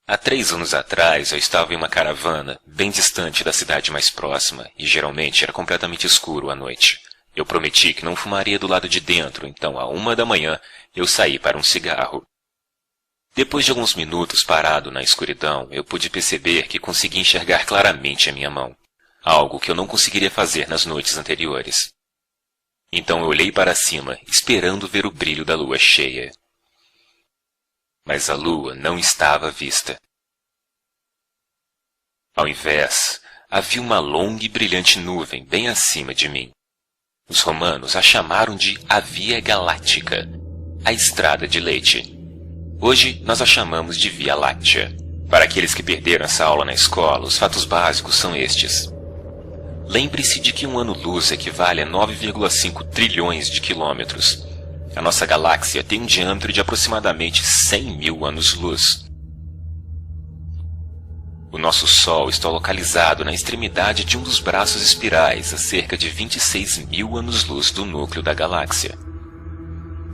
Há 3 anos atrás, eu estava em uma caravana, bem distante da cidade mais próxima, e geralmente era completamente escuro à noite. Eu prometi que não fumaria do lado de dentro, então, à 1 da manhã, eu saí para um cigarro. Depois de alguns minutos parado na escuridão, eu pude perceber que consegui enxergar claramente a minha mão, algo que eu não conseguiria fazer nas noites anteriores. Então eu olhei para cima, esperando ver o brilho da lua cheia. Mas a lua não estava à vista. Ao invés, havia uma longa e brilhante nuvem bem acima de mim. Os romanos a chamaram de a Via Galáctica, a Estrada de Leite. Hoje nós a chamamos de Via Láctea. Para aqueles que perderam essa aula na escola, os fatos básicos são estes. Lembre-se de que um ano-luz equivale a 9,5 trilhões de quilômetros. A nossa galáxia tem um diâmetro de aproximadamente 100 mil anos-luz. O nosso Sol está localizado na extremidade de um dos braços espirais a cerca de 26 mil anos-luz do núcleo da galáxia.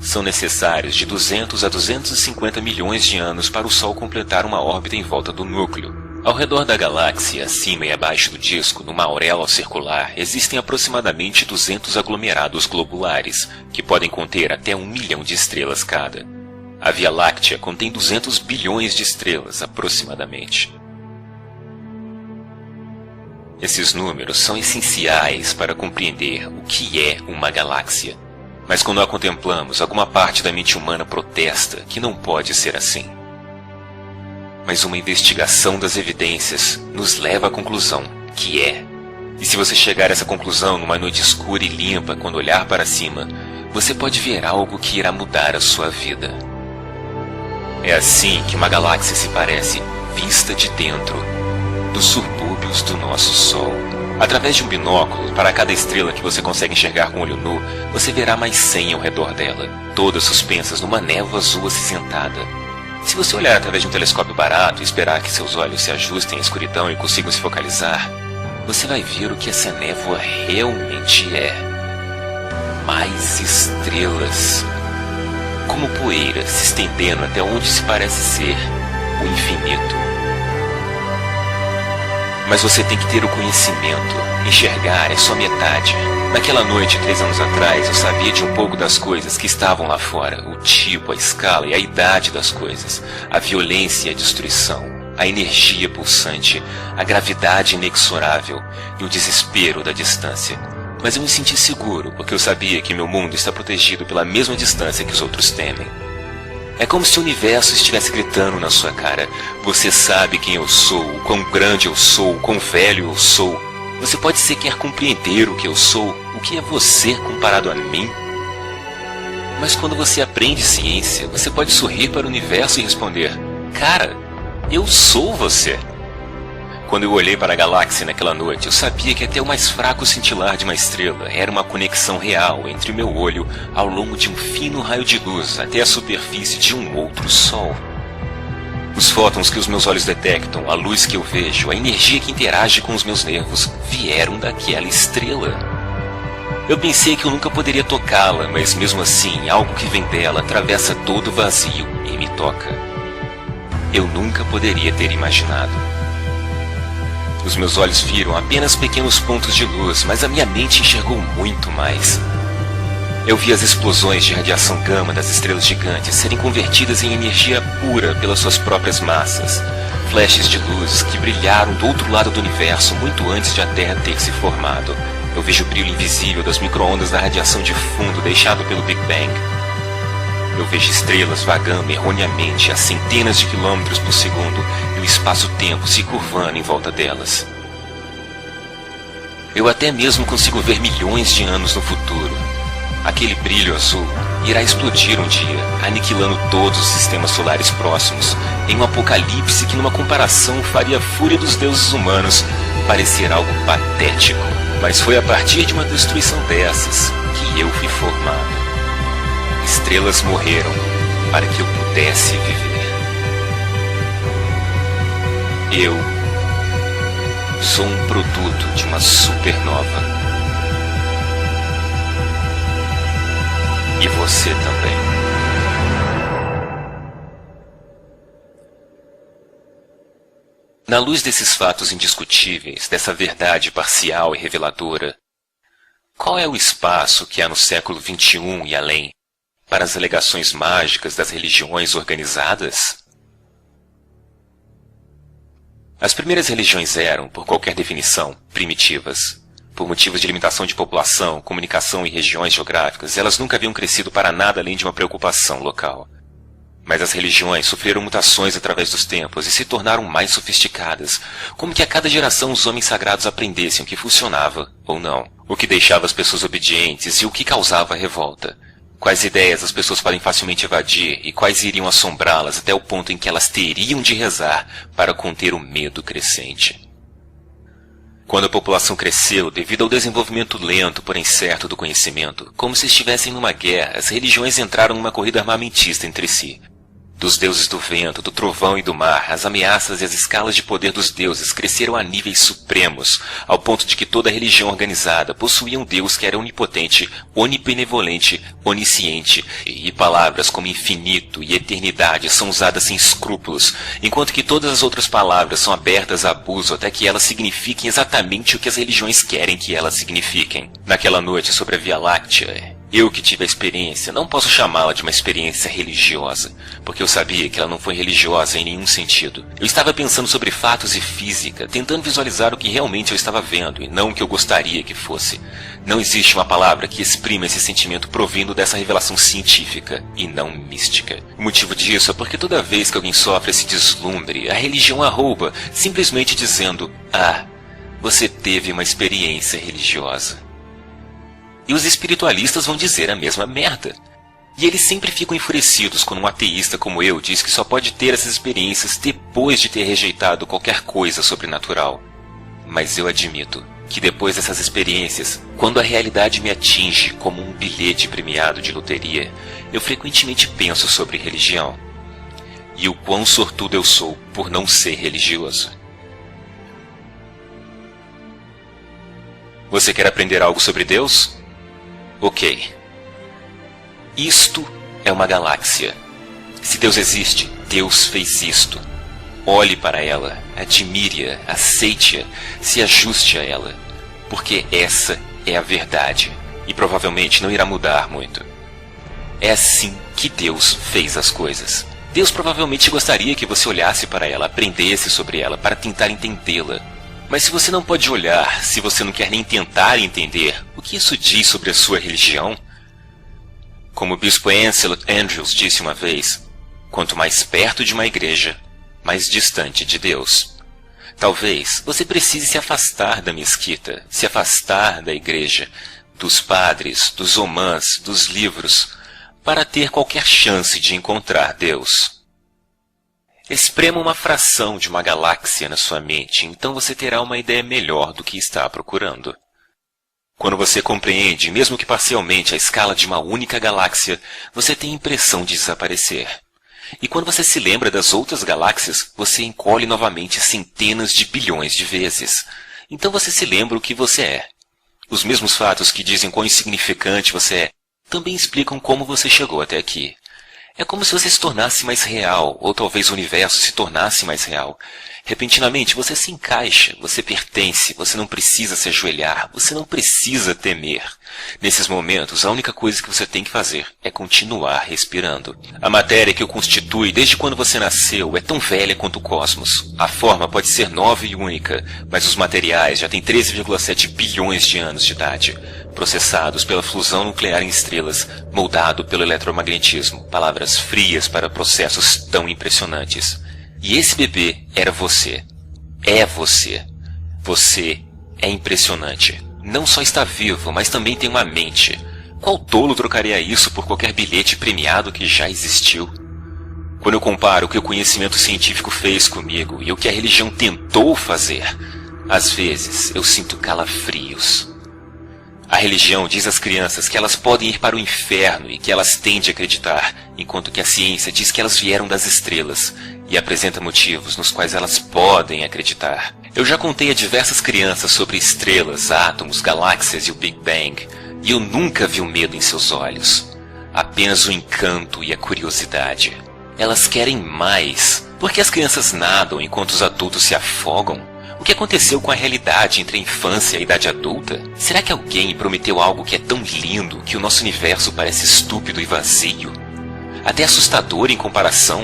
São necessários de 200 a 250 milhões de anos para o Sol completar uma órbita em volta do núcleo. Ao redor da galáxia, acima e abaixo do disco, numa auréola circular, existem aproximadamente 200 aglomerados globulares, que podem conter até 1 milhão de estrelas cada. A Via Láctea contém 200 bilhões de estrelas, aproximadamente. Esses números são essenciais para compreender o que é uma galáxia. Mas quando a contemplamos, alguma parte da mente humana protesta que não pode ser assim. Mas uma investigação das evidências nos leva à conclusão que é. E se você chegar a essa conclusão numa noite escura e limpa, quando olhar para cima, você pode ver algo que irá mudar a sua vida. É assim que uma galáxia se parece, vista de dentro, dos subúrbios do nosso Sol. Através de um binóculo, para cada estrela que você consegue enxergar com o olho nu, você verá mais 100 ao redor dela, todas suspensas numa névoa azul acinzentada. Se você olhar através de um telescópio barato e esperar que seus olhos se ajustem à escuridão e consigam se focalizar, você vai ver o que essa névoa realmente é. Mais estrelas. Como poeira se estendendo até onde se parece ser o infinito. Mas você tem que ter o conhecimento. Enxergar é só metade. Naquela noite, 3 anos atrás, eu sabia de um pouco das coisas que estavam lá fora. O tipo, a escala e a idade das coisas. A violência e a destruição. A energia pulsante. A gravidade inexorável. E o desespero da distância. Mas eu me senti seguro, porque eu sabia que meu mundo está protegido pela mesma distância que os outros temem. É como se o universo estivesse gritando na sua cara. Você sabe quem eu sou, o quão grande eu sou, o quão velho eu sou. Você pode sequer compreender o que eu sou, o que é você comparado a mim. Mas quando você aprende ciência, você pode sorrir para o universo e responder: cara, eu sou você. Quando eu olhei para a galáxia naquela noite, eu sabia que até o mais fraco cintilar de uma estrela era uma conexão real entre o meu olho ao longo de um fino raio de luz até a superfície de um outro Sol. Os fótons que os meus olhos detectam, a luz que eu vejo, a energia que interage com os meus nervos, vieram daquela estrela. Eu pensei que eu nunca poderia tocá-la, mas mesmo assim, algo que vem dela atravessa todo o vazio e me toca. Eu nunca poderia ter imaginado. Os meus olhos viram apenas pequenos pontos de luz, mas a minha mente enxergou muito mais. Eu vi as explosões de radiação gama das estrelas gigantes serem convertidas em energia pura pelas suas próprias massas. Flashes de luz que brilharam do outro lado do universo muito antes de a Terra ter se formado. Eu vejo o brilho invisível das micro-ondas da radiação de fundo deixado pelo Big Bang. Eu vejo estrelas vagando erroneamente a centenas de quilômetros por segundo e o espaço-tempo se curvando em volta delas. Eu até mesmo consigo ver milhões de anos no futuro. Aquele brilho azul irá explodir um dia, aniquilando todos os sistemas solares próximos, em um apocalipse que numa comparação faria a fúria dos deuses humanos parecer algo patético. Mas foi a partir de uma destruição dessas que eu fui formado. Estrelas morreram para que eu pudesse viver. Eu sou um produto de uma supernova. E você também. Na luz desses fatos indiscutíveis, dessa verdade parcial e reveladora, qual é o espaço que há no século XXI e além para as alegações mágicas das religiões organizadas? As primeiras religiões eram, por qualquer definição, primitivas. Por motivos de limitação de população, comunicação e regiões geográficas, elas nunca haviam crescido para nada além de uma preocupação local. Mas as religiões sofreram mutações através dos tempos e se tornaram mais sofisticadas, como que a cada geração os homens sagrados aprendessem o que funcionava ou não, o que deixava as pessoas obedientes e o que causava revolta. Quais ideias as pessoas podem facilmente evadir e quais iriam assombrá-las até o ponto em que elas teriam de rezar para conter o medo crescente. Quando a população cresceu devido ao desenvolvimento lento, porém certo do conhecimento, como se estivessem numa guerra, as religiões entraram numa corrida armamentista entre si. Dos deuses do vento, do trovão e do mar, as ameaças e as escalas de poder dos deuses cresceram a níveis supremos, ao ponto de que toda religião organizada possuía um deus que era onipotente, onibenevolente, onisciente, e palavras como infinito e eternidade são usadas sem escrúpulos, enquanto que todas as outras palavras são abertas a abuso até que elas signifiquem exatamente o que as religiões querem que elas signifiquem. Naquela noite sobre a Via Láctea, eu que tive a experiência, não posso chamá-la de uma experiência religiosa, porque eu sabia que ela não foi religiosa em nenhum sentido. Eu estava pensando sobre fatos e física, tentando visualizar o que realmente eu estava vendo, e não o que eu gostaria que fosse. Não existe uma palavra que exprima esse sentimento provindo dessa revelação científica, e não mística. O motivo disso é porque toda vez que alguém sofre esse deslumbre, a religião a rouba, simplesmente dizendo, você teve uma experiência religiosa. E os espiritualistas vão dizer a mesma merda. E eles sempre ficam enfurecidos quando um ateísta como eu diz que só pode ter essas experiências depois de ter rejeitado qualquer coisa sobrenatural. Mas eu admito que depois dessas experiências, quando a realidade me atinge como um bilhete premiado de loteria, eu frequentemente penso sobre religião. E o quão sortudo eu sou por não ser religioso. Você quer aprender algo sobre Deus? Ok. Isto é uma galáxia. Se Deus existe, Deus fez isto. Olhe para ela, admire-a, aceite-a, se ajuste a ela. Porque essa é a verdade. E provavelmente não irá mudar muito. É assim que Deus fez as coisas. Deus provavelmente gostaria que você olhasse para ela, aprendesse sobre ela, para tentar entendê-la. Mas se você não pode olhar, se você não quer nem tentar entender, o que isso diz sobre a sua religião? Como o bispo Ansel Andrews disse uma vez, quanto mais perto de uma igreja, mais distante de Deus. Talvez você precise se afastar da mesquita, se afastar da igreja, dos padres, dos omãs, dos livros, para ter qualquer chance de encontrar Deus. Esprema uma fração de uma galáxia na sua mente, então você terá uma ideia melhor do que está procurando. Quando você compreende, mesmo que parcialmente, a escala de uma única galáxia, você tem a impressão de desaparecer. E quando você se lembra das outras galáxias, você encolhe novamente centenas de bilhões de vezes. Então você se lembra o que você é. Os mesmos fatos que dizem quão insignificante você é, também explicam como você chegou até aqui. É como se você se tornasse mais real, ou talvez o universo se tornasse mais real. Repentinamente você se encaixa, você pertence, você não precisa se ajoelhar, você não precisa temer. Nesses momentos, a única coisa que você tem que fazer é continuar respirando. A matéria que o constitui desde quando você nasceu é tão velha quanto o cosmos. A forma pode ser nova e única, mas os materiais já têm 13,7 bilhões de anos de idade. Processados pela fusão nuclear em estrelas, moldado pelo eletromagnetismo, palavras frias para processos tão impressionantes. E esse bebê era você. É você. Você é impressionante. Não só está vivo, mas também tem uma mente. Qual tolo trocaria isso por qualquer bilhete premiado que já existiu? Quando eu comparo o que o conhecimento científico fez comigo e o que a religião tentou fazer, às vezes eu sinto calafrios. A religião diz às crianças que elas podem ir para o inferno e que elas têm de acreditar, enquanto que a ciência diz que elas vieram das estrelas e apresenta motivos nos quais elas podem acreditar. Eu já contei a diversas crianças sobre estrelas, átomos, galáxias e o Big Bang, e eu nunca vi o medo em seus olhos. Apenas o encanto e a curiosidade. Elas querem mais, Por que as crianças nadam enquanto os adultos se afogam? O que aconteceu com a realidade entre a infância e a idade adulta? Será que alguém prometeu algo que é tão lindo que o nosso universo parece estúpido e vazio? Até assustador em comparação?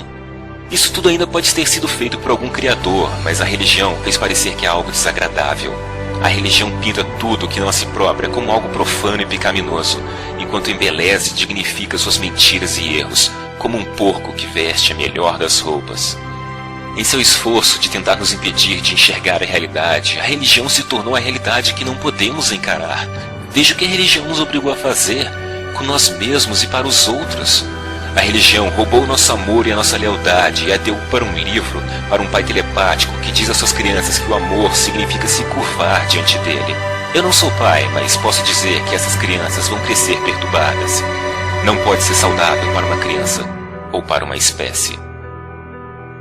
Isso tudo ainda pode ter sido feito por algum criador, mas a religião fez parecer que é algo desagradável. A religião pinta tudo que não a si própria como algo profano e pecaminoso, enquanto embeleza e dignifica suas mentiras e erros, como um porco que veste a melhor das roupas. Em seu esforço de tentar nos impedir de enxergar a realidade, a religião se tornou a realidade que não podemos encarar. Veja o que a religião nos obrigou a fazer, com nós mesmos e para os outros. A religião roubou o nosso amor e a nossa lealdade e a deu para um livro, para um pai telepático que diz às suas crianças que o amor significa se curvar diante dele. Eu não sou pai, mas posso dizer que essas crianças vão crescer perturbadas. Não pode ser saudável para uma criança ou para uma espécie.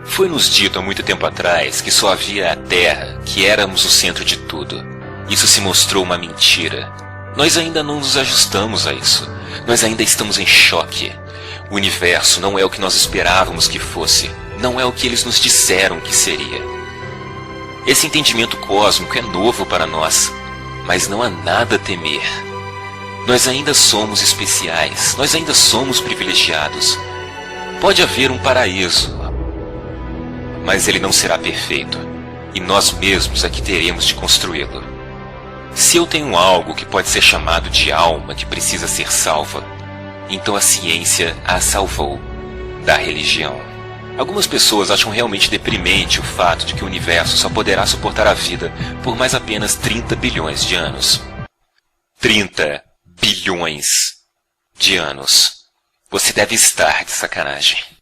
Foi-nos dito há muito tempo atrás que só havia a Terra, que éramos o centro de tudo. Isso se mostrou uma mentira. Nós ainda não nos ajustamos a isso. Nós ainda estamos em choque. O universo não é o que nós esperávamos que fosse. Não é o que eles nos disseram que seria. Esse entendimento cósmico é novo para nós, mas não há nada a temer. Nós ainda somos especiais. Nós ainda somos privilegiados. Pode haver um paraíso, mas ele não será perfeito, e nós mesmos é que teremos de construí-lo. Se eu tenho algo que pode ser chamado de alma que precisa ser salva, então a ciência a salvou da religião. Algumas pessoas acham realmente deprimente o fato de que o universo só poderá suportar a vida por mais apenas 30 bilhões de anos. 30 bilhões de anos. Você deve estar de sacanagem.